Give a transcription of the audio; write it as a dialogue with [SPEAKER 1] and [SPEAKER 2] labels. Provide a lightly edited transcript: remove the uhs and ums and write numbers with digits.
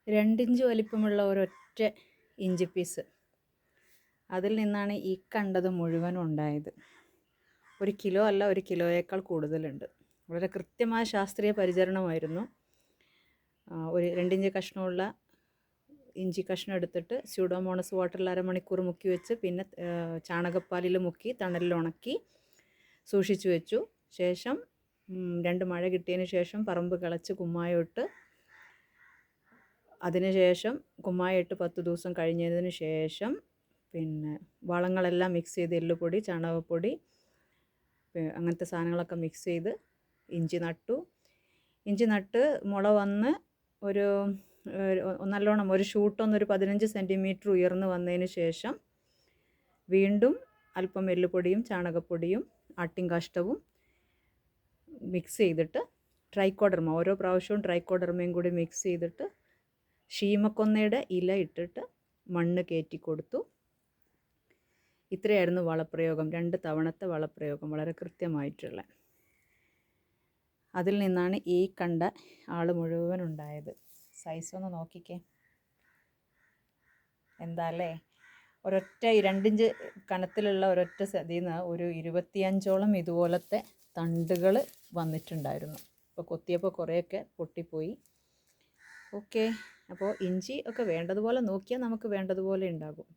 [SPEAKER 1] 2 inch വലിപ്പമുള്ള ഒരൊറ്റ ഇഞ്ചി പീസ്, അതിൽ നിന്നാണ് ഈ കണ്ടത് മുഴുവനും ഉണ്ടായത്. 1 കിലോ അല്ല, 1 കിലോയേക്കാൾ കൂടുതലുണ്ട്. വളരെ കൃത്യമായ ശാസ്ത്രീയ പരിചരണമായിരുന്നു. ഒരു 2 ഇഞ്ച് കഷ്ണമുള്ള ഇഞ്ചി കഷ്ണം എടുത്തിട്ട് സ്യൂഡോമോണസ് വാട്ടറിൽ അരമണിക്കൂർ മുക്കി വെച്ച്, പിന്നെ ചാണകപ്പാലിൽ മുക്കി തണലിൽ ഉണക്കി സൂക്ഷിച്ചു വെച്ചു. ശേഷം 2 മഴ കിട്ടിയതിന് ശേഷം പറമ്പ് കിളച്ച് കുമ്മായം ഇട്ട്, അതിനുശേഷം കുമ്മായം ഇട്ട് 10 ദിവസം കഴിഞ്ഞതിന് ശേഷം പിന്നെ വളങ്ങളെല്ലാം മിക്സ് ചെയ്ത്, എല്ലുപൊടി, ചാണകപ്പൊടി, അങ്ങനത്തെ സാധനങ്ങളൊക്കെ മിക്സ് ചെയ്ത് ഇഞ്ചി നട്ടു. ഇഞ്ചി നട്ട് മുള വന്ന് ഒരു നല്ലോണം ഒരു ഷൂട്ടൊന്നൊരു 15 സെൻറ്റിമീറ്റർ ഉയർന്നു വന്നതിന് ശേഷം വീണ്ടും അല്പം എല്ലുപൊടിയും ചാണകപ്പൊടിയും ആട്ടിൻകാഷ്ടവും മിക്സ് ചെയ്തിട്ട് ട്രൈക്കോഡർമ, ഓരോ പ്രാവശ്യവും ട്രൈക്കോഡർമയും കൂടി മിക്സ് ചെയ്തിട്ട് ശീമക്കൊന്നയുടെ ഇല ഇട്ടിട്ട് മണ്ണ് കയറ്റി കൊടുത്തു. ഇത്രയായിരുന്നു വളപ്രയോഗം. 2 തവണത്തെ വളപ്രയോഗം, വളരെ കൃത്യമായിട്ടുള്ള. അതിൽ നിന്നാണ് ഈ കണ്ട ആൾ മുഴുവൻ ഉണ്ടായത്. സൈസ് ഒന്ന് നോക്കിക്കേ, എന്താ അല്ലേ? ഒരൊറ്റ 2 ഇഞ്ച് കനത്തിലുള്ള ഒരൊറ്റ ഇതിൽ നിന്ന് ഒരു 25ഓളം ഇതുപോലത്തെ തണ്ടുകൾ വന്നിട്ടുണ്ടായിരുന്നു. അപ്പോൾ കൊത്തിയപ്പോൾ കുറേയൊക്കെ പൊട്ടിപ്പോയി. ഓക്കെ, അപ്പോൾ ഇഞ്ചി ഒക്കെ വേണ്ടതുപോലെ നോക്കിയാൽ നമുക്ക് വേണ്ടതുപോലെ ഉണ്ടാകും.